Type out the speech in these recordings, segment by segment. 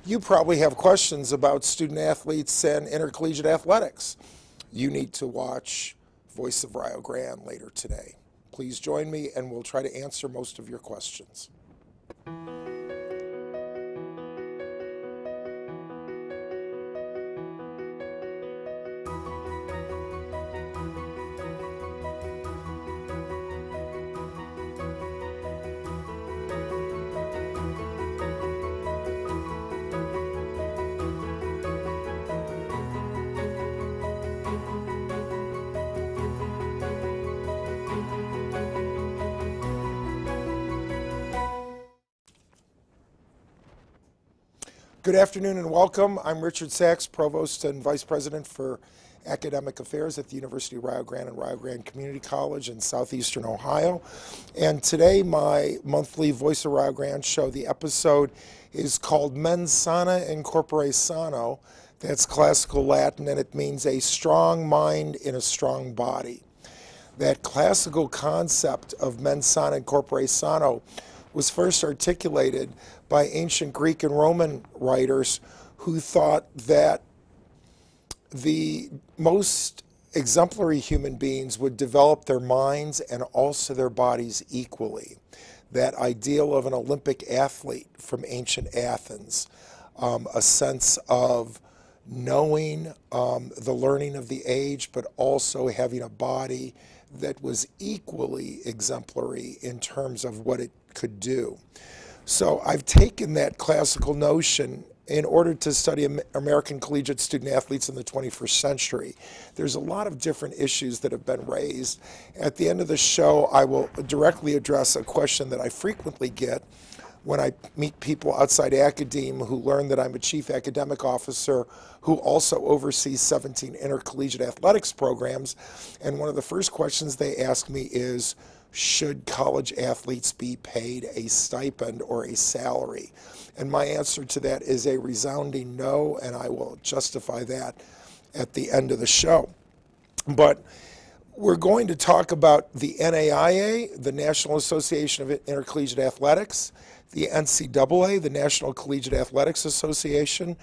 You probably have questions about student athletes and intercollegiate athletics. You need to watch Voice of Rio Grande later today. Please join me and we'll try to answer most of your questions. Good afternoon and welcome. I'm Richard Sachs, Provost and Vice President for Academic Affairs at the University of Rio Grande and Rio Grande Community College in southeastern Ohio. And today my monthly Voice of Rio Grande show, the episode is called Mens Sana in Corpore Sano. That's classical Latin and it means a strong mind in a strong body. That classical concept of Mens Sana in Corpore Sano was first articulated by ancient Greek and Roman writers who thought that the most exemplary human beings would develop their minds and also their bodies equally. That ideal of an Olympic athlete from ancient Athens, a sense of knowing the learning of the age, but also having a body that was equally exemplary in terms of what it could do. So I've taken that classical notion in order to study American collegiate student athletes in the 21st century. There's a lot of different issues that have been raised. At the end of the show, I will directly address a question that I frequently get when I meet people outside academia who learn that I'm a chief academic officer who also oversees 17 intercollegiate athletics programs. And one of the first questions they ask me is, should college athletes be paid a stipend or a salary? And my answer to that is a resounding no, and I will justify that at the end of the show. But we're going to talk about the NAIA, the National Association of Intercollegiate Athletics, the NCAA, the National Collegiate Athletics Association,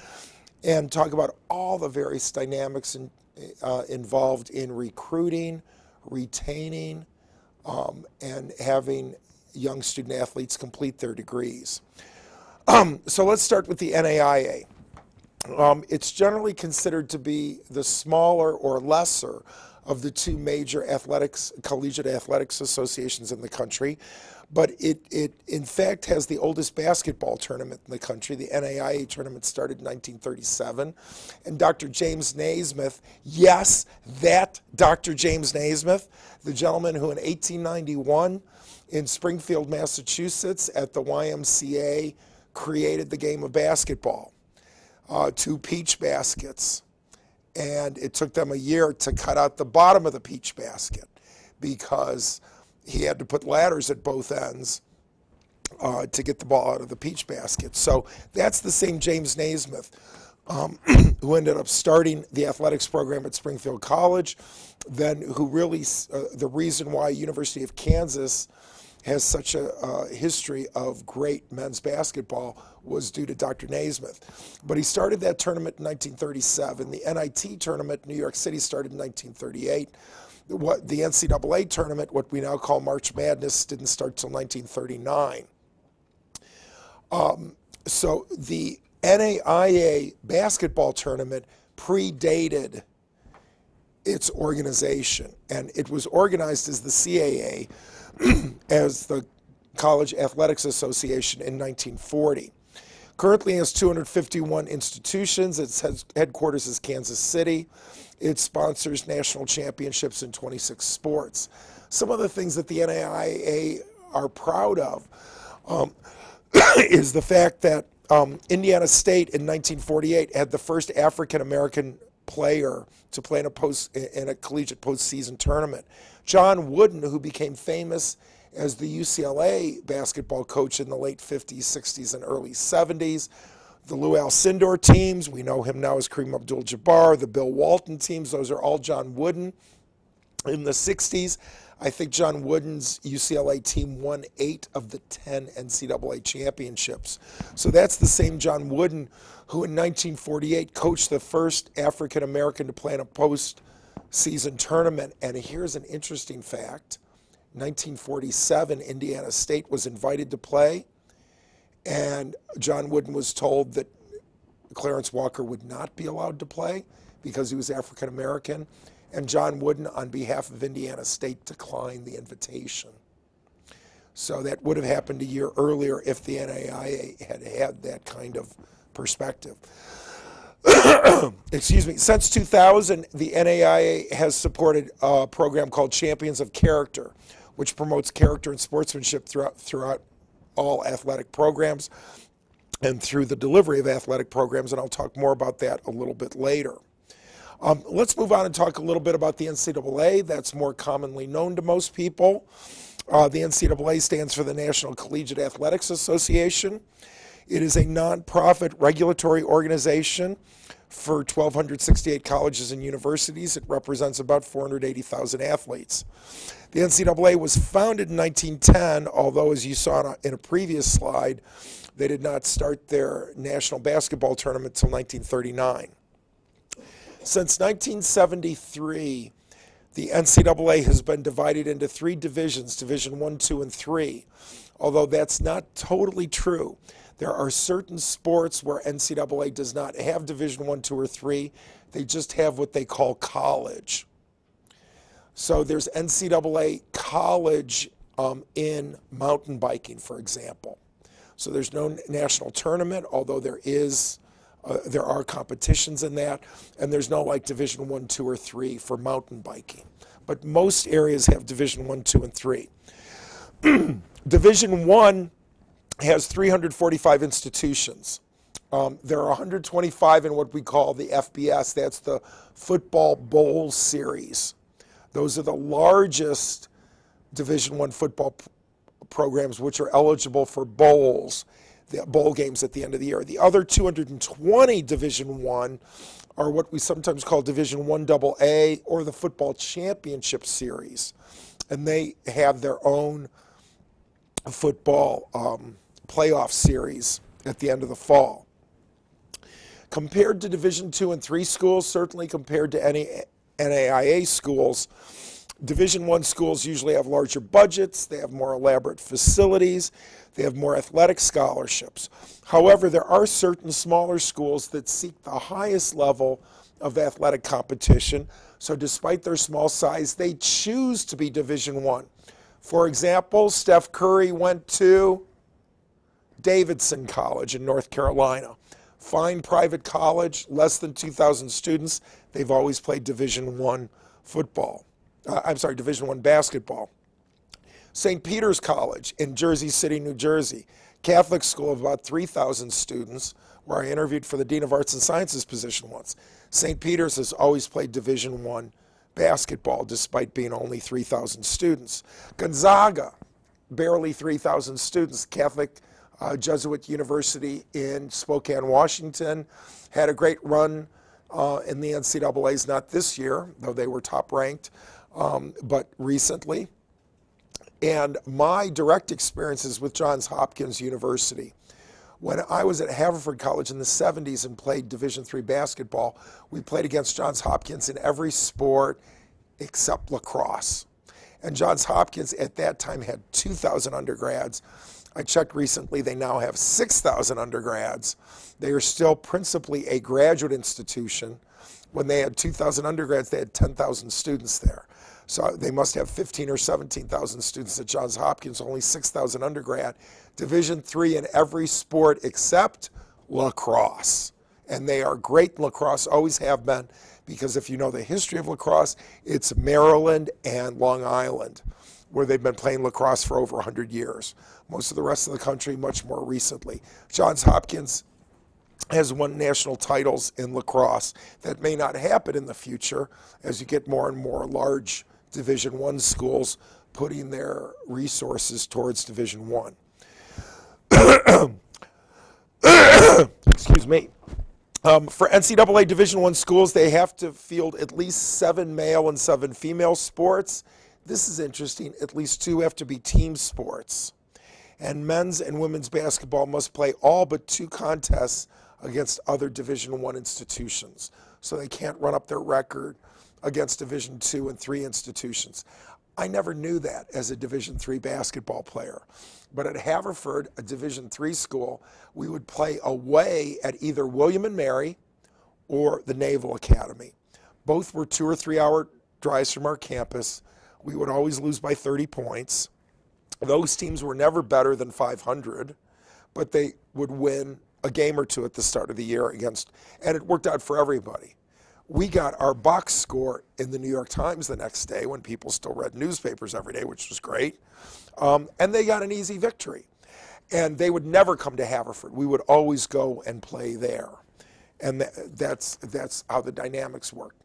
and talk about all the various dynamics involved in recruiting, retaining, and having young student athletes complete their degrees. So let's start with the NAIA. It's generally considered to be the smaller or lesser of the two major collegiate athletics associations in the country, but it in fact has the oldest basketball tournament in the country. The NAIA tournament started in 1937, and Dr. James Naismith, yes, that Dr. James Naismith, the gentleman who in 1891 in Springfield, Massachusetts at the YMCA created the game of basketball, 2 peach baskets. And it took them a year to cut out the bottom of the peach basket because he had to put ladders at both ends to get the ball out of the peach basket. So that's the same James Naismith who ended up starting the athletics program at Springfield College, then who really, the reason why University of Kansas has such a history of great men's basketball was due to Dr. Naismith. But he started that tournament in 1937. The NIT tournament in New York City started in 1938. The NCAA tournament, what we now call March Madness, didn't start till 1939. So the NAIA basketball tournament predated its organization, and it was organized as the CAA, as the College Athletics Association in 1940. Currently has 251 institutions. Its headquarters is Kansas City. It sponsors national championships in 26 sports. Some of the things that the NAIA are proud of is the fact that Indiana State in 1948 had the first African-American player to play in a collegiate postseason tournament. John Wooden, who became famous as the UCLA basketball coach in the late 50s, 60s, and early 70s. The Lou Alcindor teams, we know him now as Kareem Abdul-Jabbar. The Bill Walton teams, those are all John Wooden. In the 60s, I think John Wooden's UCLA team won 8 of the 10 NCAA championships. So that's the same John Wooden who in 1948 coached the first African American to play in a postseason tournament. And here's an interesting fact. 1947, Indiana State was invited to play, and John Wooden was told that Clarence Walker would not be allowed to play because he was African American, and John Wooden, on behalf of Indiana State, declined the invitation. So that would have happened a year earlier if the NAIA had had that kind of perspective. Excuse me. Since 2000, the NAIA has supported a program called Champions of Character, which promotes character and sportsmanship throughout all athletic programs and through the delivery of athletic programs, and I'll talk more about that a little bit later. Let's move on and talk a little bit about the NCAA. That's more commonly known to most people. The NCAA stands for the National Collegiate Athletics Association. It is a nonprofit regulatory organization for 1,268 colleges and universities. It represents about 480,000 athletes. The NCAA was founded in 1910, although, as you saw in a previous slide, they did not start their national basketball tournament until 1939. Since 1973, the NCAA has been divided into 3 divisions, Division 1, 2, and 3, although that's not totally true. There are certain sports where NCAA does not have Division 1, 2, or 3. They just have what they call college. So there's NCAA college in mountain biking, for example. So there's no national tournament, although there are competitions in that, and there's no like Division 1, 2, or 3 for mountain biking. But most areas have Division 1, 2, and 3. Division 1 has 345 institutions. There are 125 in what we call the FBS. That's the Football Bowl Series. Those are the largest Division I football programs which are eligible for bowls, the bowl games at the end of the year. The other 220 Division I are what we sometimes call Division I AA or the Football Championship Series. And they have their own football playoff series at the end of the fall. Compared to Division II and III schools, certainly compared to any NAIA schools, Division I schools usually have larger budgets, they have more elaborate facilities, they have more athletic scholarships. However, there are certain smaller schools that seek the highest level of athletic competition, so despite their small size, they choose to be Division I. For example, Steph Curry went to Davidson College in North Carolina. Fine private college, less than 2,000 students. They've always played Division I football. Division I basketball. St. Peter's College in Jersey City, New Jersey. Catholic school of about 3,000 students, where I interviewed for the Dean of Arts and Sciences position once. St. Peter's has always played Division I basketball, despite being only 3,000 students. Gonzaga, barely 3,000 students. Catholic Jesuit University in Spokane, Washington, had a great run in the NCAAs, not this year, though they were top ranked, but recently. And my direct experiences with Johns Hopkins University. When I was at Haverford College in the 70s and played Division III basketball, we played against Johns Hopkins in every sport except lacrosse. And Johns Hopkins at that time had 2,000 undergrads. I checked recently, they now have 6,000 undergrads. They are still principally a graduate institution. When they had 2,000 undergrads, they had 10,000 students there. So they must have 15 or 17,000 students at Johns Hopkins, only 6,000 undergrad. Division III in every sport except lacrosse. And they are great in lacrosse, always have been, because if you know the history of lacrosse, it's Maryland and Long Island, where they've been playing lacrosse for over 100 years. Most of the rest of the country, much more recently. Johns Hopkins has won national titles in lacrosse. That may not happen in the future as you get more and more large Division I schools putting their resources towards Division I. Excuse me. For NCAA Division I schools, they have to field at least 7 male and 7 female sports. this is interesting, at least 2 have to be team sports. And men's and women's basketball must play all but 2 contests against other Division I institutions. So they can't run up their record against Division II and III institutions. I never knew that as a Division III basketball player. But at Haverford, a Division III school, we would play away at either William and Mary or the Naval Academy. Both were 2 or 3 hour drives from our campus. We would always lose by 30 points. Those teams were never better than 500, but they would win a game or 2 at the start of the year against, and it worked out for everybody. We got our box score in the New York Times the next day when people still read newspapers every day, which was great. And they got an easy victory. And they would never come to Haverford. We would always go and play there. And that's how the dynamics work.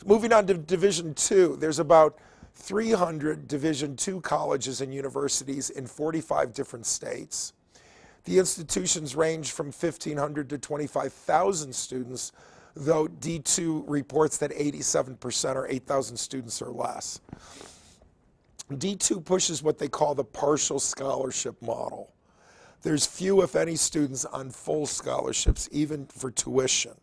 Moving on to Division II, there's about 300 Division II colleges and universities in 45 different states. The institutions range from 1,500 to 25,000 students, though D2 reports that 87% are 8,000 students or less. D2 pushes what they call the partial scholarship model. There's few, if any, students on full scholarships, even for tuition.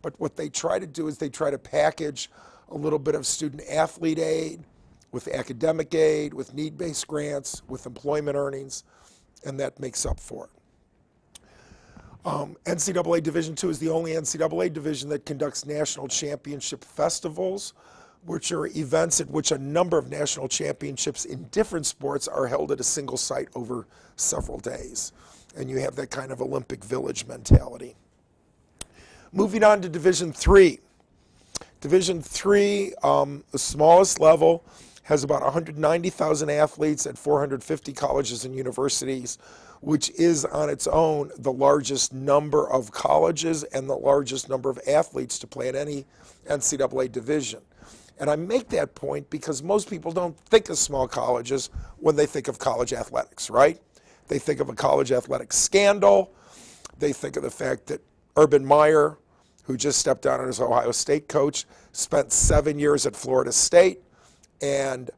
But what they try to do is they try to package a little bit of student athlete aid with academic aid, with need-based grants, with employment earnings, and that makes up for it. NCAA Division II is the only NCAA division that conducts national championship festivals, which are events at which a number of national championships in different sports are held at a single site over several days. And you have that kind of Olympic Village mentality. Moving on to Division III. Division III, the smallest level, has about 190,000 athletes at 450 colleges and universities, which is on its own the largest number of colleges and the largest number of athletes to play in any NCAA division. And I make that point because most people don't think of small colleges when they think of college athletics, right? They think of a college athletics scandal. They think of the fact that Urban Meyer, who just stepped down as Ohio State coach, spent 7 years at Florida State, and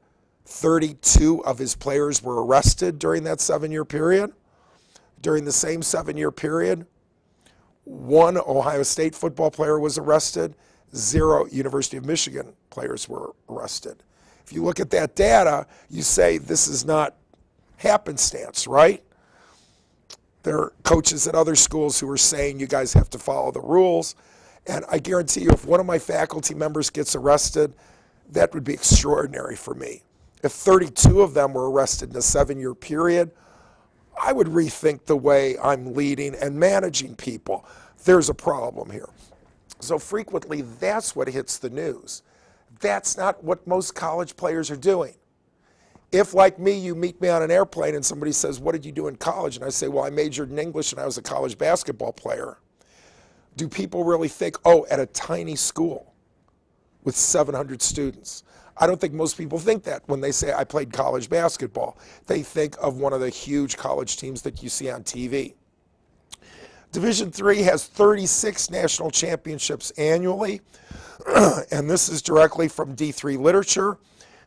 32 of his players were arrested during that 7-year period. During the same 7-year period, 1 Ohio State football player was arrested, 0 University of Michigan players were arrested. If you look at that data, you say this is not happenstance, right? There are coaches at other schools who are saying you guys have to follow the rules. And I guarantee you, if one of my faculty members gets arrested, that would be extraordinary for me. If 32 of them were arrested in a 7-year period, I would rethink the way I'm leading and managing people. There's a problem here. So frequently, that's what hits the news. That's not what most college players are doing. If, like me, you meet me on an airplane and somebody says, what did you do in college? And I say, well, I majored in English and I was a college basketball player. Do people really think, oh, at a tiny school with 700 students? I don't think most people think that when they say I played college basketball. They think of one of the huge college teams that you see on TV. Division III has 36 national championships annually, and this is directly from D3 literature.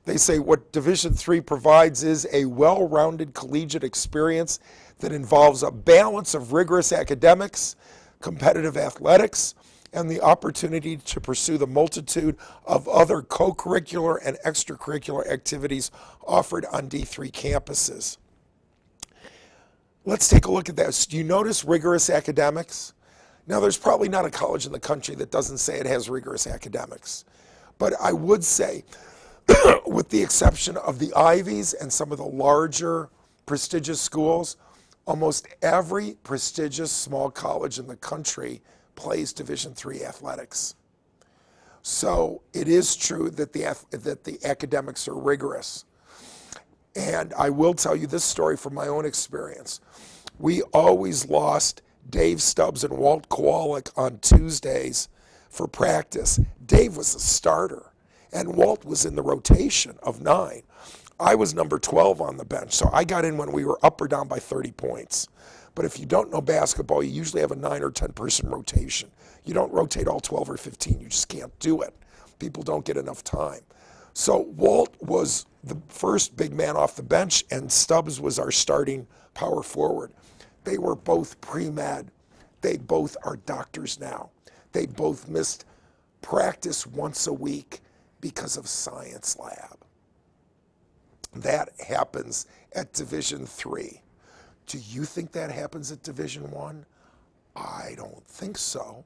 They say what Division III provides is a well-rounded collegiate experience that involves a balance of rigorous academics, competitive athletics, and the opportunity to pursue the multitude of other co-curricular and extracurricular activities offered on D3 campuses. Let's take a look at this. Do you notice rigorous academics? Now, there's probably not a college in the country that doesn't say it has rigorous academics. But I would say, with the exception of the Ivies and some of the larger prestigious schools, almost every prestigious small college in the country plays Division III athletics. So it is true that the academics are rigorous. And I will tell you this story from my own experience. We always lost Dave Stubbs and Walt Kowalik on Tuesdays for practice. Dave was a starter, and Walt was in the rotation of 9. I was number 12 on the bench, so I got in when we were up or down by 30 points. But if you don't know basketball, you usually have a 9 or 10 person rotation. You don't rotate all 12 or 15. You just can't do it. People don't get enough time. So Walt was the first big man off the bench, and Stubbs was our starting power forward. They were both pre-med. They both are doctors now. They both missed practice once a week because of science lab. That happens at Division III. Do you think that happens at Division I? I don't think so.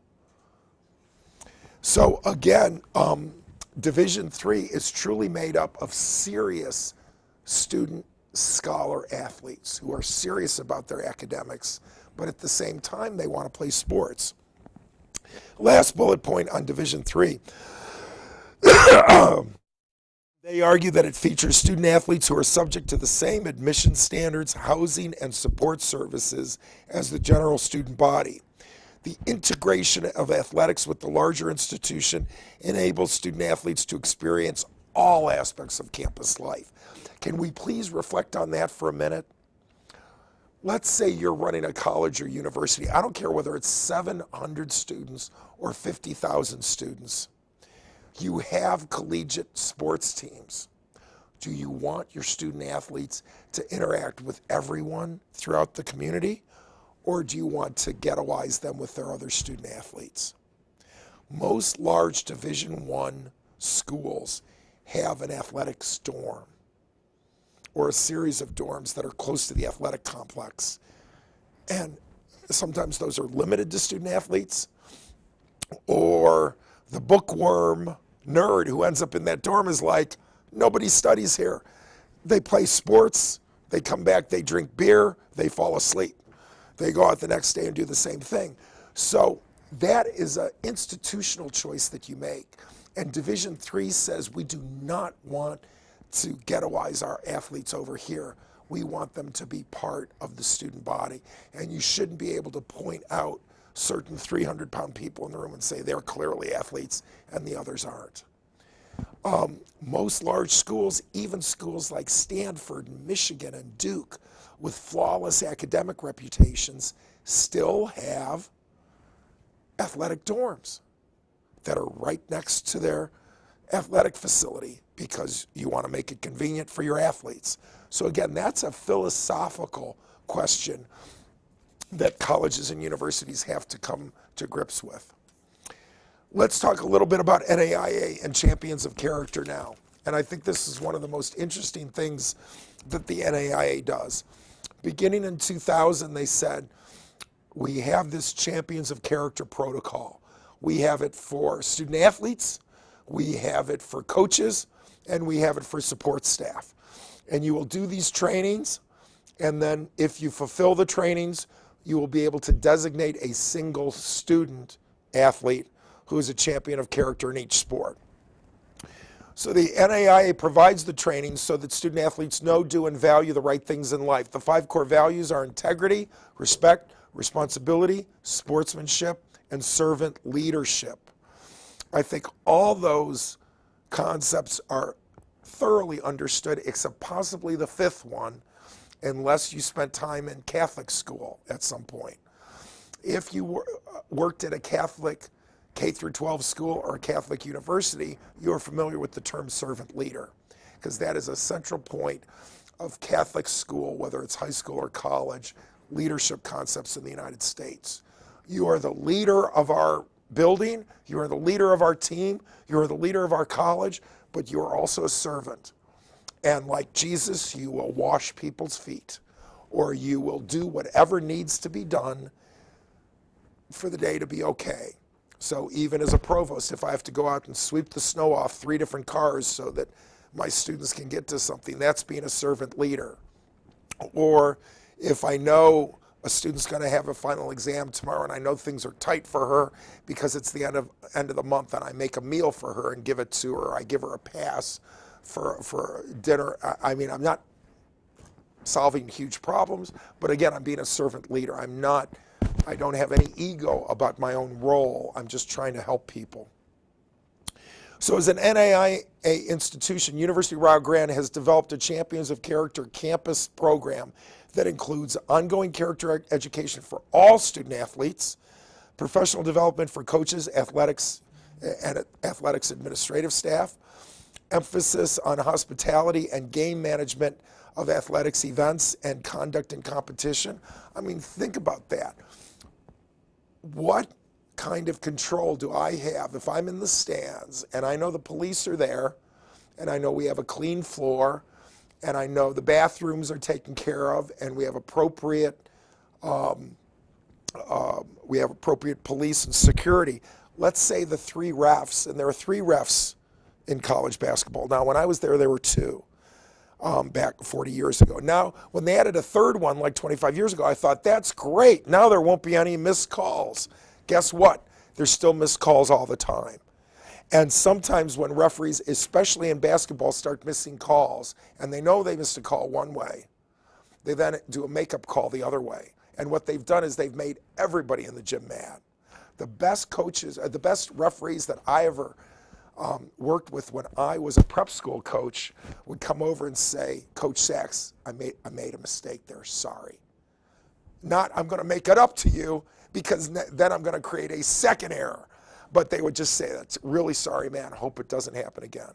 So again, Division III is truly made up of serious student scholar athletes who are serious about their academics, but at the same time they want to play sports. Last bullet point on Division III. They argue that it features student athletes who are subject to the same admission standards, housing, and support services as the general student body. The integration of athletics with the larger institution enables student athletes to experience all aspects of campus life. Can we please reflect on that for a minute? Let's say you're running a college or university. I don't care whether it's 700 students or 50,000 students. You have collegiate sports teams. Do you want your student athletes to interact with everyone throughout the community, or do you want to ghettoize them with their other student athletes? Most large Division I schools have an athletics dorm or a series of dorms that are close to the athletic complex. And sometimes those are limited to student athletes, or the bookworm nerd who ends up in that dorm is like, nobody studies here. They play sports, they come back, they drink beer, they fall asleep. They go out the next day and do the same thing. So that is an institutional choice that you make. And Division III says we do not want to ghettoize our athletes over here. We want them to be part of the student body. And you shouldn't be able to point out certain 300-pound people in the room and say they're clearly athletes and the others aren't. Most large schools, even schools like Stanford, Michigan, and Duke, with flawless academic reputations, still have athletic dorms that are right next to their athletic facility because you want to make it convenient for your athletes. So again, that's a philosophical question that colleges and universities have to come to grips with. Let's talk a little bit about NAIA and Champions of Character now. And I think this is one of the most interesting things that the NAIA does. Beginning in 2000, they said, we have this Champions of Character protocol. We have it for student athletes, we have it for coaches, and we have it for support staff. And you will do these trainings, and then if you fulfill the trainings, you will be able to designate a single student athlete who is a champion of character in each sport. So the NAIA provides the training so that student athletes know, do, and value the right things in life. The 5 core values are integrity, respect, responsibility, sportsmanship, and servant leadership. I think all those concepts are thoroughly understood, except possibly the 5th one, unless you spent time in Catholic school at some point. If you worked at a Catholic K-12 school or a Catholic university, you're familiar with the term servant leader, because that is a central point of Catholic school, whether it's high school or college, leadership concepts in the United States. You are the leader of our building, you are the leader of our team, you are the leader of our college, but you are also a servant. And like Jesus, you will wash people's feet, or you will do whatever needs to be done for the day to be okay. So even as a provost, if I have to go out and sweep the snow off 3 different cars so that my students can get to something, that's being a servant leader. Or if I know a student's going to have a final exam tomorrow and I know things are tight for her because it's the end of the month, and I make a meal for her and give it to her, I give her a pass for dinner. I mean, I'm not solving huge problems, but again, I'm being a servant leader. I don't have any ego about my own role. I'm just trying to help people. So as an NAIA institution, University of Rio Grande has developed a Champions of Character campus program that includes ongoing character education for all student athletes, professional development for coaches, athletics, and athletics administrative staff, emphasis on hospitality and game management of athletics events and conduct and competition. I mean, think about that. What kind of control do I have if I'm in the stands and I know the police are there and I know we have a clean floor and I know the bathrooms are taken care of and we have appropriate police and security. Let's say the 3 refs, and there are 3 refs in college basketball. Now, when I was there were 2 back 40 years ago. Now, when they added a 3rd one like 25 years ago, I thought, that's great. Now there won't be any missed calls. Guess what? There's still missed calls all the time. And sometimes when referees, especially in basketball, start missing calls, and they know they missed a call one way, they then do a makeup call the other way. And what they've done is they've made everybody in the gym mad. The best coaches, the best referees that I ever worked with when I was a prep school coach would come over and say, Coach Sachs, I made a mistake there, sorry. Not, I'm going to make it up to you because then I'm going to create a second error. But they would just say, that's really sorry, man, hope it doesn't happen again.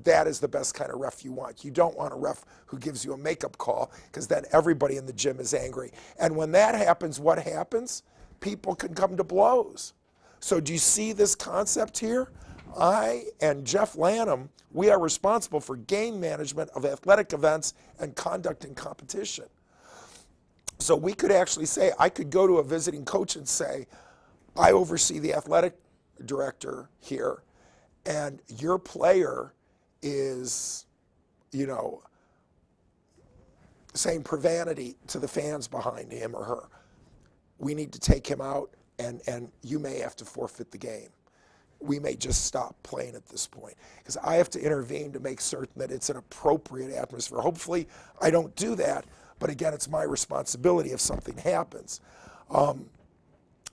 That is the best kind of ref you want. You don't want a ref who gives you a makeup call because then everybody in the gym is angry. And when that happens, what happens? People can come to blows. So do you see this concept here? I and Jeff Lanham, we are responsible for game management of athletic events and conduct and competition. So we could actually say, I could go to a visiting coach and say, I oversee the athletic director here, and your player is, you know, saying profanity to the fans behind him or her. We need to take him out, and you may have to forfeit the game. We may just stop playing at this point because I have to intervene to make certain that it's an appropriate atmosphere. Hopefully I don't do that, but again, it's my responsibility if something happens.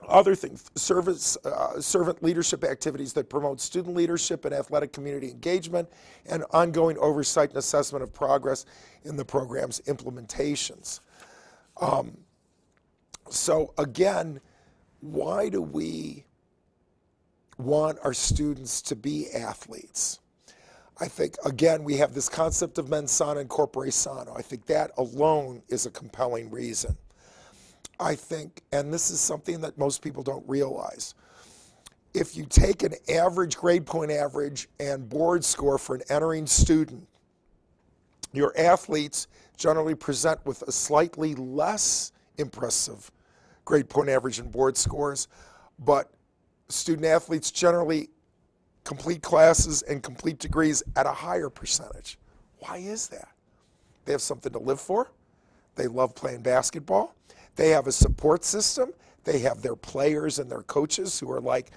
Other things, servant leadership activities that promote student leadership and athletic community engagement, and ongoing oversight and assessment of progress in the program's implementations. So again, why do we want our students to be athletes? I think, again, we have this concept of mens sana and corpore sano. I think that alone is a compelling reason. I think, and this is something that most people don't realize, if you take an average grade point average and board score for an entering student, your athletes generally present with a slightly less impressive grade point average and board scores, but student athletes generally complete classes and complete degrees at a higher percentage. Why is that? They have something to live for. They love playing basketball. They have a support system. They have their players and their coaches who are like,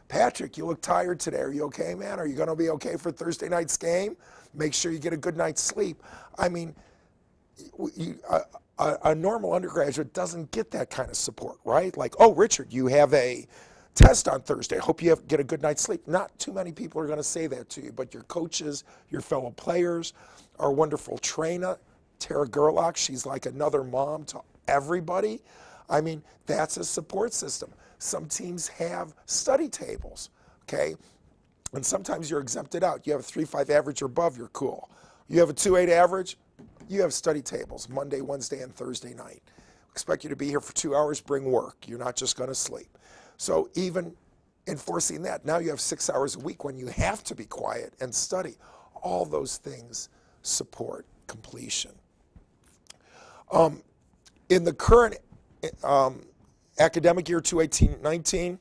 Patrick, you look tired today. Are you okay, man? Are you going to be okay for Thursday night's game? Make sure you get a good night's sleep. I mean, a normal undergraduate doesn't get that kind of support, right? Like, oh, Richard, you have a test on Thursday. I hope you get a good night's sleep. Not too many people are going to say that to you, but your coaches, your fellow players, our wonderful trainer, Tara Gerlach, she's like another mom to everybody. I mean, that's a support system. Some teams have study tables, okay? And sometimes you're exempted out. You have a 3.5 average or above, you're cool. You have a 2.8 average, you have study tables Monday, Wednesday, and Thursday night. Expect you to be here for 2 hours, bring work. You're not just going to sleep. So even enforcing that, now you have 6 hours a week when you have to be quiet and study. All those things support completion. In the current academic year 2018-19,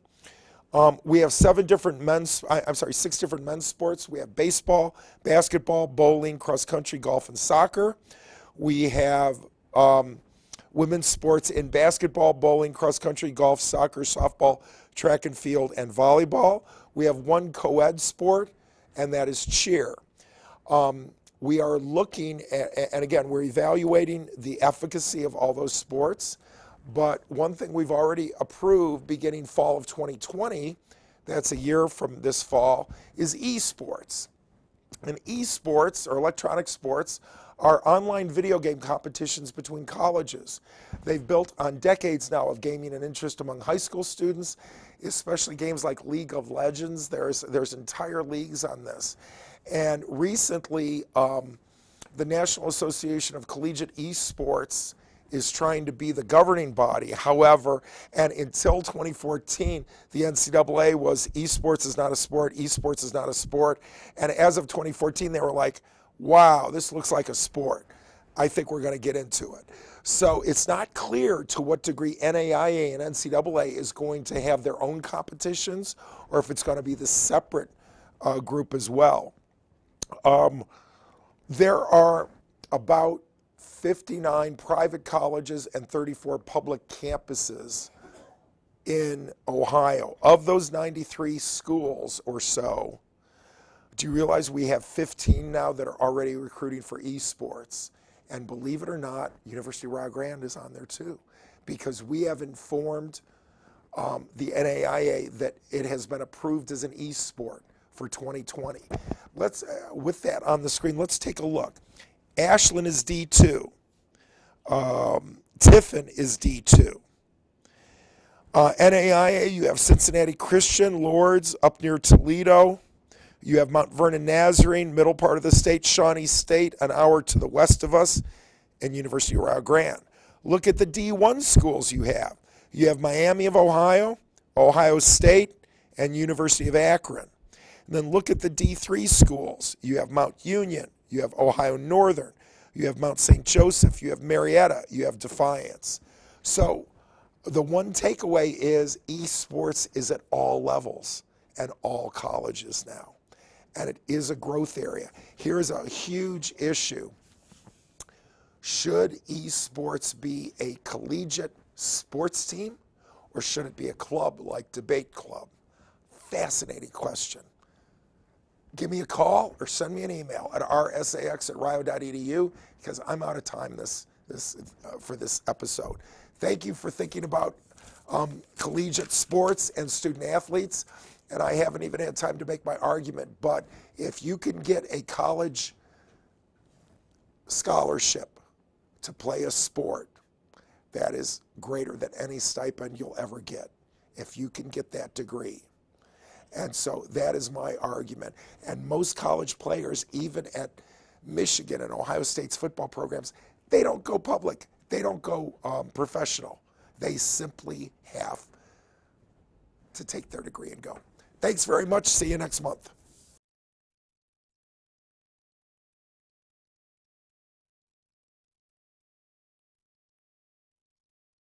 we have 6 different men's sports. We have baseball, basketball, bowling, cross country, golf, and soccer. We have women's sports in basketball, bowling, cross country, golf, soccer, softball, track and field, and volleyball. We have 1 co-ed sport, and that is cheer. We are looking at, and again, we're evaluating the efficacy of all those sports. But one thing we've already approved beginning fall of 2020, that's a year from this fall, is esports. And esports, or electronic sports, are online video game competitions between colleges. They've built on decades now of gaming and interest among high school students, especially games like League of Legends. There's entire leagues on this. And recently, the National Association of Collegiate Esports is trying to be the governing body. However, and until 2014, the NCAA was esports is not a sport, esports is not a sport. And as of 2014, they were like, wow, this looks like a sport. I think we're going to get into it. So it's not clear to what degree NAIA and NCAA is going to have their own competitions or if it's going to be the separate group as well. There are about 59 private colleges and 34 public campuses in Ohio. Of those 93 schools or so, do you realize we have 15 now that are already recruiting for esports? And believe it or not, University of Rio Grande is on there too, because we have informed the NAIA that it has been approved as an esport for 2020. Let's, with that on the screen, let's take a look. Ashland is D2. Tiffin is D2. NAIA, you have Cincinnati Christian, Lourdes, up near Toledo. You have Mount Vernon Nazarene, middle part of the state, Shawnee State, an hour to the west of us, and University of Rio Grande. Look at the D1 schools you have. You have Miami of Ohio, Ohio State, and University of Akron. And then look at the D3 schools. You have Mount Union, you have Ohio Northern, you have Mount St. Joseph, you have Marietta, you have Defiance. So the one takeaway is esports is at all levels and all colleges now. And it is a growth area. Here's a huge issue. Should esports be a collegiate sports team or should it be a club like Debate Club? Fascinating question. Give me a call or send me an email at rsax@rio.edu because I'm out of time for this episode. Thank you for thinking about collegiate sports and student athletes. And I haven't even had time to make my argument, but if you can get a college scholarship to play a sport, that is greater than any stipend you'll ever get, if you can get that degree. And so that is my argument. And most college players, even at Michigan and Ohio State's football programs, they don't go public. They don't go professional. They simply have to take their degree and go. Thanks very much. See you next month.